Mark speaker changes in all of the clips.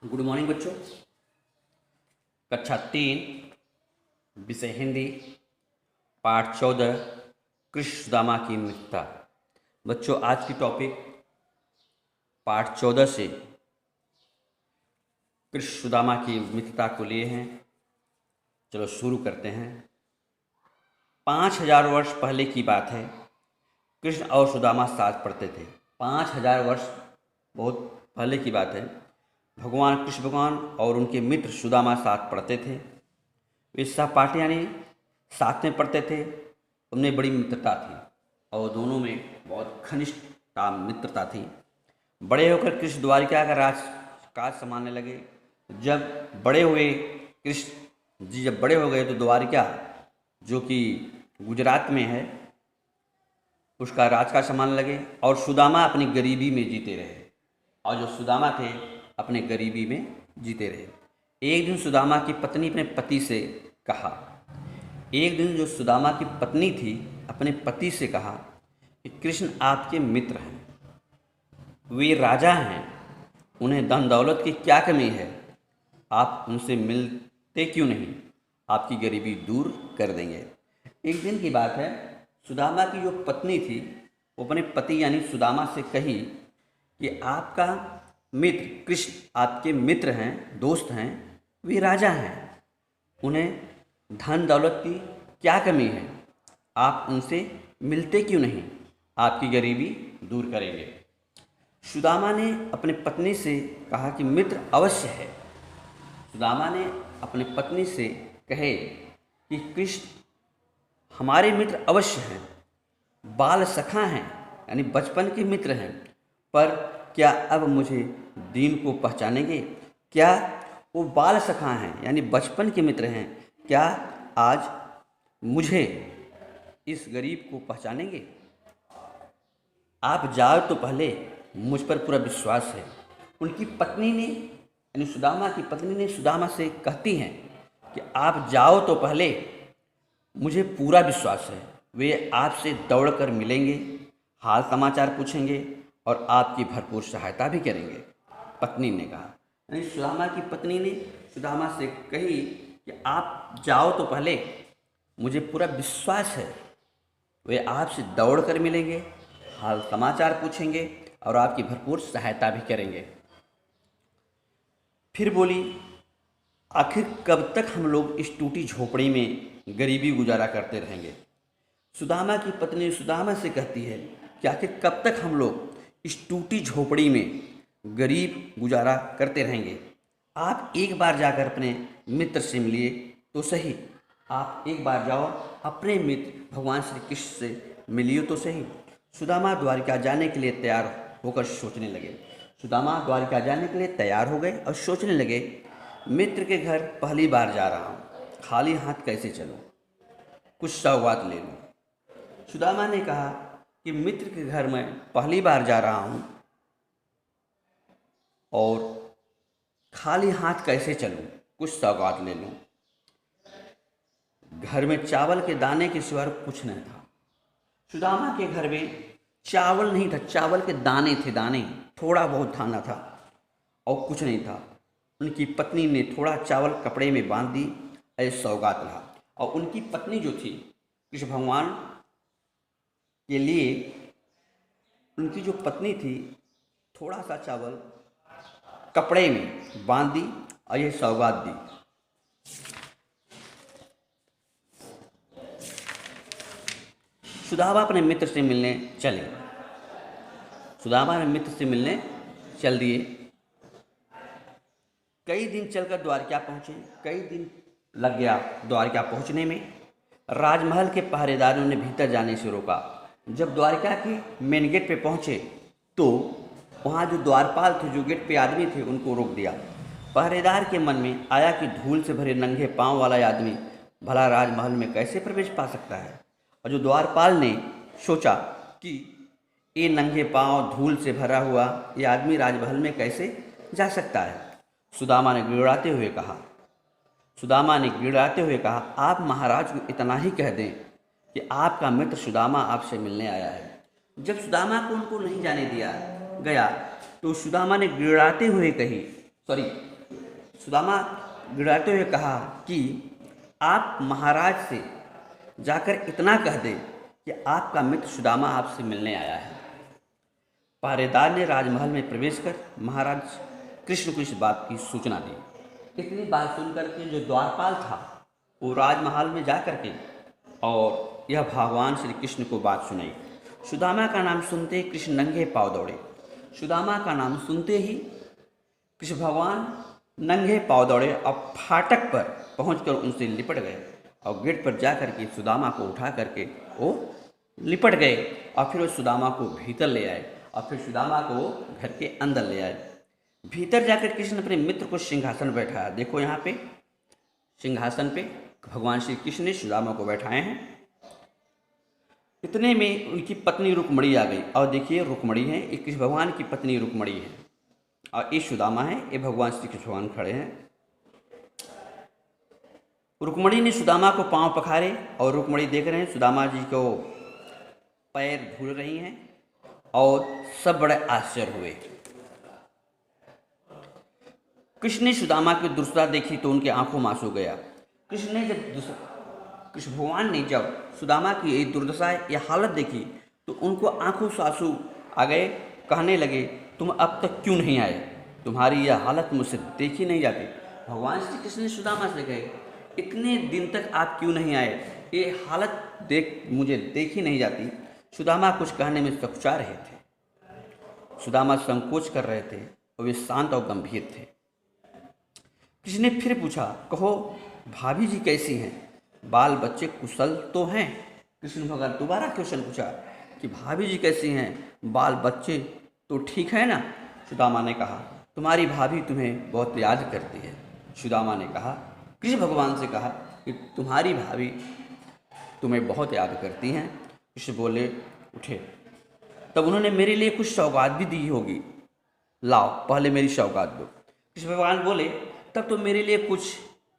Speaker 1: Good morning बच्चों। कक्षा 3 विषय हिंदी, पाठ 14 कृष्ण सुदामा की मित्रता। बच्चों, आज की टॉपिक पाठ 14 से कृष्ण सुदामा की मित्रता को लिए हैं। चलो शुरू करते हैं। 5000 वर्ष पहले की बात है। कृष्ण और सुदामा साथ पढ़ते थे। 5000 वर्ष बहुत पहले की बात है। भगवान कृष्ण भगवान और उनके मित्र सुदामा साथ पढ़ते थे। वे सहपाठी यानी साथ में पढ़ते थे। उनमें बड़ी मित्रता थी और दोनों में बहुत घनिष्ठता मित्रता थी। बड़े होकर कृष्ण द्वारिका का राजकाज संभालने लगे। जब बड़े हुए कृष्ण जी जब बड़े हो गए तो द्वारिका, जो कि गुजरात में है, उसका राजकाज संभालने लगे और सुदामा अपनी गरीबी में जीते रहे। और जो सुदामा थे अपने गरीबी में जीते रहे। एक दिन सुदामा की पत्नी अपने पति से कहा एक दिन जो सुदामा की पत्नी थी अपने पति से कहा कि कृष्ण आपके मित्र हैं, वे राजा हैं, उन्हें धन दौलत की क्या कमी है, आप उनसे मिलते क्यों नहीं, आपकी गरीबी दूर कर देंगे। एक दिन की बात है, सुदामा की जो पत्नी थी वो अपने पति यानी सुदामा से कही कि आपका मित्र कृष्ण आपके मित्र हैं, दोस्त हैं, वे राजा हैं, उन्हें धन दौलत की क्या कमी है, आप उनसे मिलते क्यों नहीं, आपकी गरीबी दूर करेंगे। सुदामा ने अपनी पत्नी से कहा कि मित्र अवश्य है। सुदामा ने अपनी पत्नी से कहे कि कृष्ण हमारे मित्र अवश्य हैं, बाल सखा हैं यानी बचपन के मित्र हैं, पर क्या अब मुझे दीन को पहचानेंगे? क्या वो बाल सखा हैं यानी बचपन के मित्र हैं, क्या आज मुझे इस गरीब को पहचानेंगे? आप जाओ तो पहले, मुझ पर पूरा विश्वास है। उनकी पत्नी ने यानी सुदामा की पत्नी ने सुदामा से कहती हैं कि आप जाओ तो पहले, मुझे पूरा विश्वास है वे आपसे दौड़कर मिलेंगे, हाल समाचार पूछेंगे और आपकी भरपूर सहायता भी करेंगे। पत्नी ने कहा यानी सुदामा की पत्नी ने सुदामा से कही कि आप जाओ तो पहले, मुझे पूरा विश्वास है वे आपसे दौड़ कर मिलेंगे, हाल समाचार पूछेंगे और आपकी भरपूर सहायता भी करेंगे। फिर बोली, आखिर कब तक हम लोग इस टूटी झोपड़ी में गरीबी गुजारा करते रहेंगे? सुदामा की पत्नी सुदामा से कहती है कि आखिर कब तक हम लोग इस टूटी झोपड़ी में गरीब गुजारा करते रहेंगे? आप एक बार जाकर अपने मित्र से मिलिए तो सही। आप एक बार जाओ अपने मित्र भगवान श्री कृष्ण से मिलिए तो सही। सुदामा द्वारिका जाने के लिए तैयार होकर सोचने लगे। सुदामा द्वारिका जाने के लिए तैयार हो गए और सोचने लगे, मित्र के घर पहली बार जा रहा हूँ, खाली हाथ कैसे चलूँ, कुछ सौगात ले लूँ। सुदामा ने कहा कि मित्र के घर में पहली बार जा रहा हूँ और खाली हाथ कैसे चलूँ, कुछ सौगात ले लूँ। घर में चावल के दाने के सिवा कुछ नहीं था। सुदामा के घर में चावल नहीं था, चावल के दाने थे, दाने थोड़ा बहुत खाना था और कुछ नहीं था। उनकी पत्नी ने थोड़ा चावल कपड़े में बांध दी, ऐसे सौगात रहा। और उनकी पत्नी जो थी कृष्ण भगवान के लिए, उनकी जो पत्नी थी थोड़ा सा चावल कपड़े में बांध दी और यह सौगात दी। सुदामा अपने मित्र से मिलने चले। सुदामा अपने मित्र से मिलने चल दिए। कई दिन चलकर द्वारिका पहुँचे। कई दिन लग गया द्वारिका पहुँचने में। राजमहल के पहरेदारों ने भीतर जाने से रोका। जब द्वारिका के मेन गेट पे पहुँचे तो वहाँ जो द्वारपाल थे, जो गेट पे आदमी थे, उनको रोक दिया। पहरेदार के मन में आया कि धूल से भरे नंगे पाँव वाला आदमी भला राजमहल में कैसे प्रवेश पा सकता है। और जो द्वारपाल ने सोचा कि ये नंगे पाँव धूल से भरा हुआ ये आदमी राजमहल में कैसे जा सकता है। सुदामा ने गिड़गिड़ाते हुए कहा, आप महाराज को इतना ही कह दें कि आपका मित्र सुदामा आपसे मिलने आया है। जब सुदामा को उनको नहीं जाने दिया गया तो सुदामा ने गिड़गिड़ाते हुए सुदामा गिड़ाते हुए कहा कि आप महाराज से जाकर इतना कह दें कि आपका मित्र सुदामा आपसे मिलने आया है। पहरेदार ने राजमहल में प्रवेश कर महाराज कृष्ण को इस बात की सूचना दी। इतनी बात सुनकर के जो द्वारपाल था वो राजमहल में जा कर के और यह भगवान श्री कृष्ण को बात सुनाई। सुदामा का नाम सुनते ही कृष्ण नंगे पाँव दौड़े। सुदामा का नाम सुनते ही कृष्ण भगवान नंगे पाँव दौड़े और फाटक पर पहुंचकर उनसे लिपट गए और गेट पर जा कर के सुदामा को उठा करके वो लिपट गए और फिर वो सुदामा को भीतर ले आए और फिर सुदामा को घर के अंदर ले आए। भीतर जाकर कृष्ण अपने मित्र को सिंहासन बैठाया। देखो यहाँ पे सिंहासन पे भगवान श्री कृष्ण ने सुदामा को बैठाए हैं। इतने में उनकी पत्नी रुक्मणी आ गई और देखिए रुक्मणी है, ये कृष्ण भगवान की पत्नी रुक्मणी है और ये सुदामा है, ये भगवान श्री कृष्ण भगवान खड़े हैं। रुक्मणी ने सुदामा को पांव पखारे और रुक्मणी देख रहे हैं सुदामा जी को पैर धुल रही हैं और सब बड़े आश्चर्य हुए। कृष्ण ने सुदामा की दुर्दशा देखी तो उनके आंखों में आंसू गया। कृष्ण भगवान ने जब सुदामा की ये दुर्दशा या हालत देखी तो उनको आंखों से आंसू आ गए। कहने लगे, तुम अब तक क्यों नहीं आए? तुम्हारी यह हालत मुझसे देखी नहीं जाती। भगवान श्री कृष्ण ने सुदामा से कहे, इतने दिन तक आप क्यों नहीं आए? ये हालत मुझे देखी नहीं जाती। सुदामा कुछ कहने में सकुचा रहे थे। सुदामा संकोच कर रहे थे और वे शांत और गंभीर थे। कृष्ण ने फिर पूछा, कहो भाभी जी कैसी हैं? बाल बच्चे कुशल तो हैं? कृष्ण भगवान दोबारा क्वेश्चन पूछा कि भाभी जी कैसी हैं, बाल बच्चे तो ठीक है ना? सुदामा ने कहा, तुम्हारी भाभी तुम्हें बहुत याद करती है। सुदामा ने कहा, कृष्ण भगवान से कहा कि तुम्हारी भाभी तुम्हें बहुत याद करती हैं। कृष्ण बोले, उठे। तब उन्होंने मेरे लिए कुछ सौगात भी दी होगी, लाओ पहले मेरी सौगात दो। कृष्ण भगवान बोले, तब तो मेरे लिए कुछ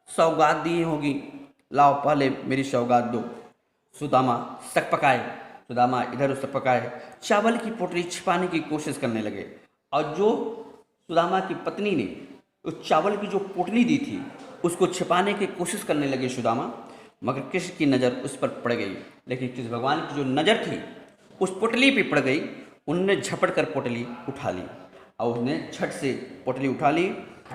Speaker 1: सौगात दी होगी, लाओ पहले मेरी सौगात दो। सुदामा सक पकाए। सुदामा इधर उधर पकाए, चावल की पोटली छिपाने की कोशिश करने लगे और जो सुदामा की पत्नी ने उस चावल की जो पोटली दी थी उसको छिपाने की कोशिश करने लगे सुदामा, मगर कृष्ण की नज़र उस पर पड़ गई। लेकिन कृष्ण भगवान की जो नज़र थी उस पोटली पे पड़ गई। उनने झपट कर पोटली उठा ली और उसने झट से पोटली उठा ली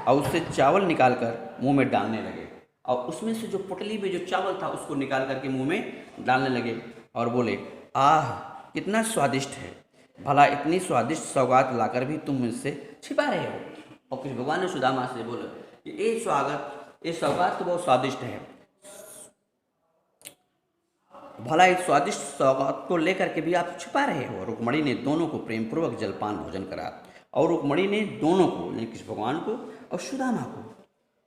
Speaker 1: और उससे चावल निकाल कर मुँह में डालने लगे और उसमें से जो पोटली में जो चावल था उसको निकाल करके मुँह में डालने लगे और बोले, आह कितना स्वादिष्ट है, भला इतनी स्वादिष्ट सौगात लाकर भी तुम मुझसे छिपा रहे हो। और कृष्ण भगवान ने सुदामा से बोला कि ये सौगात तो बहुत स्वादिष्ट है, भला इस स्वादिष्ट सौगात को लेकर के भी आप छिपा रहे हो। रुक्मणी ने दोनों को प्रेम पूर्वक जलपान भोजन करा और रुक्मणी ने दोनों को यानी कृष्ण भगवान को और सुदामा को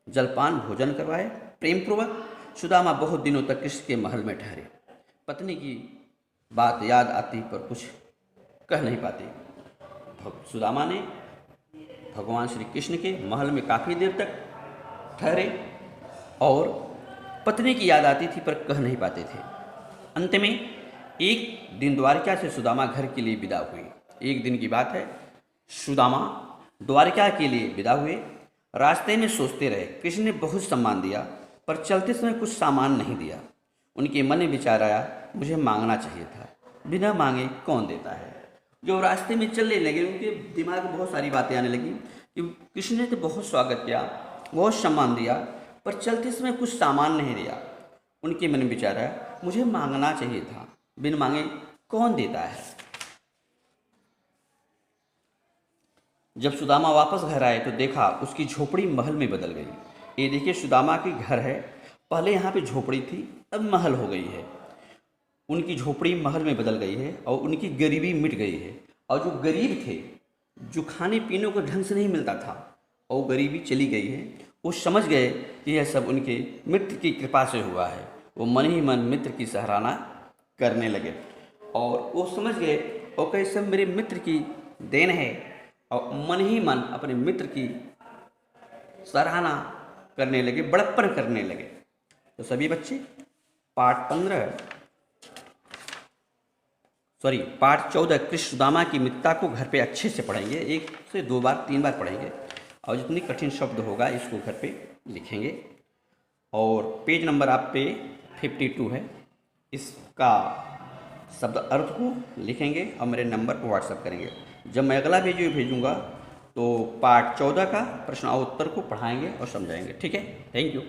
Speaker 1: जलपान भोजन करवाए प्रेम पूर्वक। सुदामा बहुत दिनों तक कृष्ण के महल में ठहरे। पत्नी की बात याद आती पर कुछ कह नहीं पाते। सुदामा ने भगवान श्री कृष्ण के महल में काफ़ी देर तक ठहरे और पत्नी की याद आती थी पर कह नहीं पाते थे। अंत में एक दिन द्वारिका से सुदामा घर के लिए विदा हुए। एक दिन की बात है, सुदामा द्वारिका के लिए विदा हुए। रास्ते में सोचते रहे। कृष्ण ने बहुत सम्मान दिया पर चलते समय कुछ सामान नहीं दिया। उनके मन में विचार आया, मुझे मांगना चाहिए था, बिना मांगे कौन देता है। जो रास्ते में चलने लगे उनके दिमाग में बहुत सारी बातें आने लगी कि कृष्ण ने तो बहुत स्वागत किया, बहुत सम्मान दिया पर चलते समय कुछ सामान नहीं दिया। उनके मन में विचार आया, मुझे मांगना चाहिए था, बिन मांगे कौन देता है। जब सुदामा वापस घर आए तो देखा उसकी झोपड़ी महल में बदल गई। ये देखिए सुदामा की घर है, पहले यहाँ पे झोपड़ी थी, अब महल हो गई है। उनकी झोपड़ी महल में बदल गई है और उनकी गरीबी मिट गई है। और जो गरीब थे, जो खाने पीने को ढंग से नहीं मिलता था, और गरीबी चली गई है। वो समझ गए कि यह सब उनके मित्र की कृपा से हुआ है। वो मन ही मन मित्र की सराहना करने लगे और वो समझ गए और कहे सब मेरे मित्र की देन है, और मन ही मन अपने मित्र की सराहना करने लगे, बड़प्पन करने लगे। तो सभी बच्चे पाठ 14 कृष्ण सुदामा की मित्रता को घर पे अच्छे से पढ़ेंगे। 1 से 2 बार 3 बार पढ़ेंगे और जितनी कठिन शब्द होगा इसको घर पे लिखेंगे। और पेज नंबर आप पे 52 है, इसका शब्द अर्थ को लिखेंगे और मेरे नंबर पर व्हाट्सएप करेंगे। जब मैं अगला वीडियो भेजूँगा तो पार्ट 14 का प्रश्न और उत्तर को पढ़ाएंगे और समझाएंगे। ठीक है, थैंक यू।